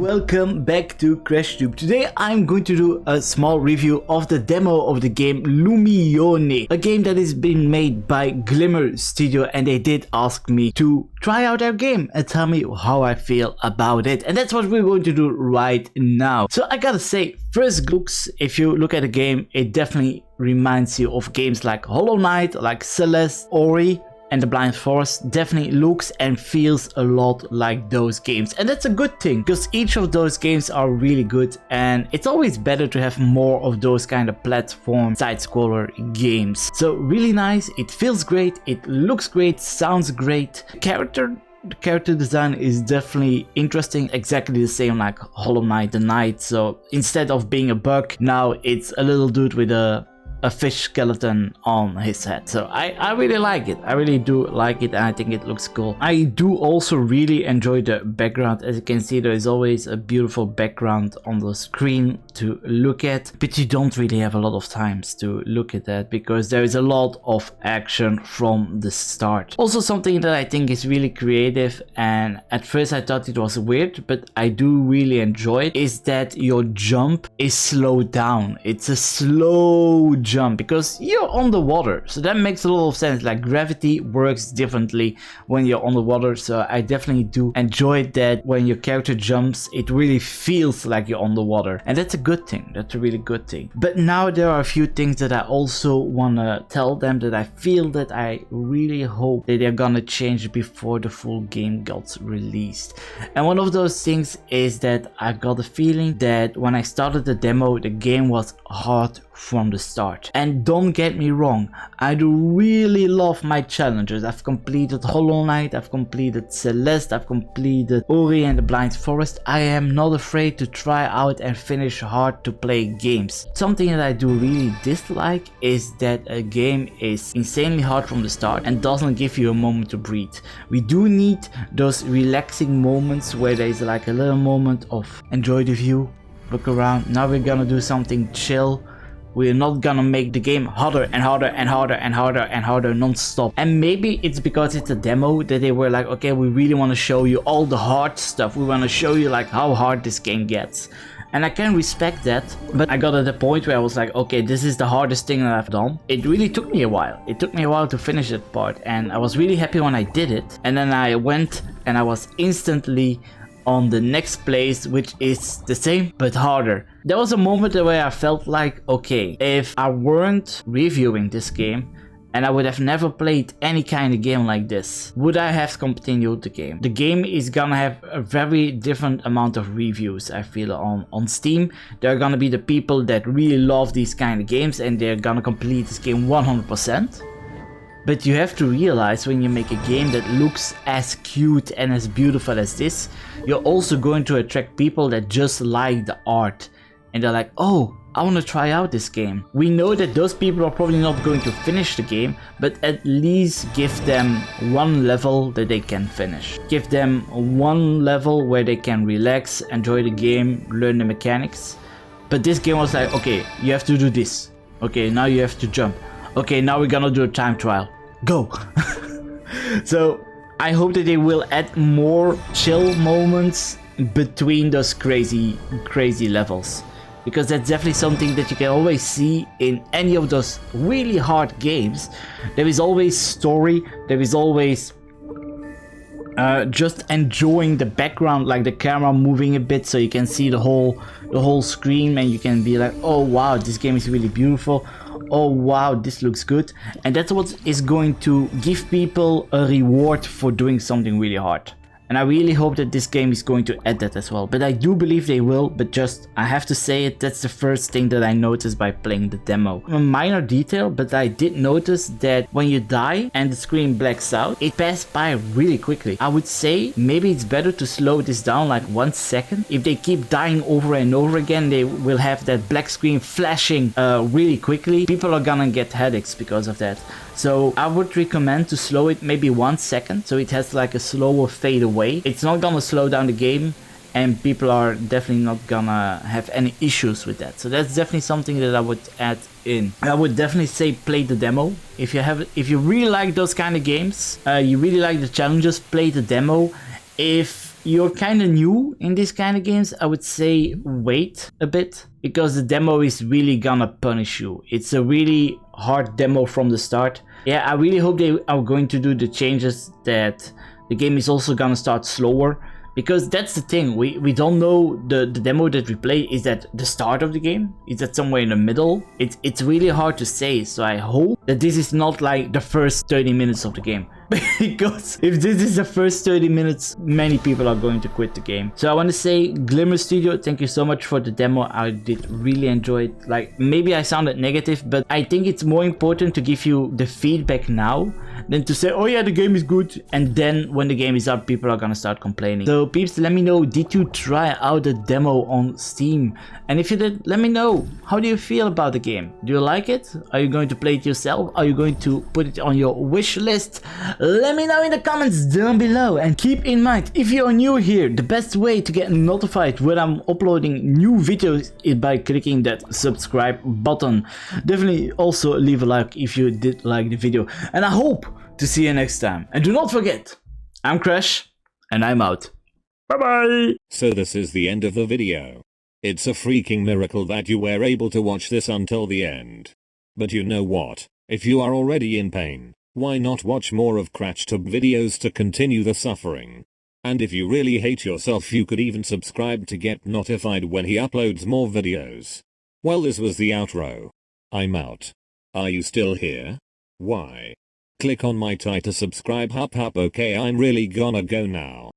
welcome back to CRACH. Today I'm going to do a small review of the demo of the game LUMIONE, a game that is being made by Glimmer Studio, and they did ask me to try out their game and tell me how I feel about it, and that's what we're going to do right now. So I gotta say, first looks, if you look at the game, it definitely reminds you of games like Hollow Knight, like Celeste, Ori, and the Blind Forest. Definitely looks and feels a lot like those games, and that's a good thing because each of those games are really good, and it's always better to have more of those kind of platform side-scroller games. So really nice, it feels great, it looks great, sounds great. The character design is definitely interesting, exactly the same like Hollow Knight the Knight. So instead of being a bug, now it's a little dude with a fish skeleton on his head. So I really like it. I really do like it, and I think it looks cool. I do also really enjoy the background. As you can see, there is always a beautiful background on the screen to look at, but you don't really have a lot of times to look at that because there is a lot of action from the start. Also, something that I think is really creative, and at first I thought it was weird, but I do really enjoy it, is that your jump is slowed down. It's a slow jump because you're on the water, so that makes a lot of sense. Like, gravity works differently when you're on the water, so I definitely do enjoy that when your character jumps, it really feels like you're on the water, and that's a good thing. That's a really good thing. But now there are a few things that I also want to tell them that I feel that I really hope that they're gonna change before the full game gets released. And one of those things is that I got a feeling that when I started the demo, the game was hard from the start. And don't get me wrong, I do really love my challenges. I've completed Hollow Knight, I've completed Celeste, I've completed Ori and the Blind Forest. I am not afraid to try out and finish hard to play games. Something that I do really dislike is that a game is insanely hard from the start and doesn't give you a moment to breathe. We do need those relaxing moments where there's like a little moment of enjoy the view, look around, now we're gonna do something chill. We're not gonna make the game harder and harder and harder and harder and harder non-stop. And maybe it's because it's a demo that they were like, okay, we really want to show you all the hard stuff. We want to show you like how hard this game gets. And I can respect that, but I got at the point where I was like, okay, this is the hardest thing that I've done. It really took me a while. It took me a while to finish that part, and I was really happy when I did it. And then I went and I was instantly on the next place, which is the same but harder. There was a moment where I felt like, okay, if I weren't reviewing this game and I would have never played any kind of game like this, would I have continued the game? The game is gonna have a very different amount of reviews, I feel, on Steam. There are gonna be the people that really love these kind of games and they're gonna complete this game 100%. But you have to realize when you make a game that looks as cute and as beautiful as this, you're also going to attract people that just like the art. And they're like, oh, I want to try out this game. We know that those people are probably not going to finish the game, but at least give them one level that they can finish. Give them one level where they can relax, enjoy the game, learn the mechanics. But this game was like, okay, you have to do this. Okay, now you have to jump. Okay, now we're gonna do a time trial. Go! So I hope that they will add more chill moments between those crazy levels, because that's definitely something that you can always see in any of those really hard games. There is always story, there is always just enjoying the background, like the camera moving a bit so you can see the whole screen, and you can be like, oh wow, this game is really beautiful. Oh wow, this looks good. And that's what is going to give people a reward for doing something really hard. And I really hope that this game is going to add that as well. But I do believe they will, but just, I have to say it, that's the first thing that I noticed by playing the demo. A minor detail, but I did notice that when you die and the screen blacks out, it passed by really quickly. I would say maybe it's better to slow this down like 1 second. If they keep dying over and over again, they will have that black screen flashing really quickly. People are gonna get headaches because of that. So I would recommend to slow it maybe 1 second, so it has like a slower fade away. It's not gonna slow down the game, and people are definitely not gonna have any issues with that. So that's definitely something that I would add in. I would definitely say play the demo. If you really like those kind of games, you really like the challenges, play the demo. If you're kind of new in these kind of games, I would say wait a bit, because the demo is really gonna punish you. It's a really hard demo from the start. Yeah, I really hope they are going to do the changes that the game is also gonna start slower, because that's the thing, we don't know the demo that we play. Is that the start of the game? Is that somewhere in the middle? It's really hard to say, so I hope that this is not like the first 30 minutes of the game. Because if this is the first 30 minutes, many people are going to quit the game. So I want to say, Glimmer Studio, thank you so much for the demo. I did really enjoy it. Like, maybe I sounded negative, but I think it's more important to give you the feedback now than to say, oh yeah, the game is good, and then when the game is up, people are gonna start complaining. So peeps, let me know, did you try out the demo on Steam? And if you did, let me know, how do you feel about the game? Do you like it? Are you going to play it yourself? Are you going to put it on your wish list? Let me know in the comments down below. And keep in mind, if you're new here, the best way to get notified when I'm uploading new videos is by clicking that subscribe button. Definitely also leave a like if you did like the video, and I hope to see you next time. And do not forget, I'm Crash, and I'm out. Bye bye! So this is the end of the video. It's a freaking miracle that you were able to watch this until the end. But you know what? If you are already in pain, why not watch more of CRACH videos to continue the suffering? And if you really hate yourself, you could even subscribe to get notified when he uploads more videos. Well, this was the outro. I'm out. Are you still here? Why? Click on my tie to subscribe. Okay, I'm really gonna go now.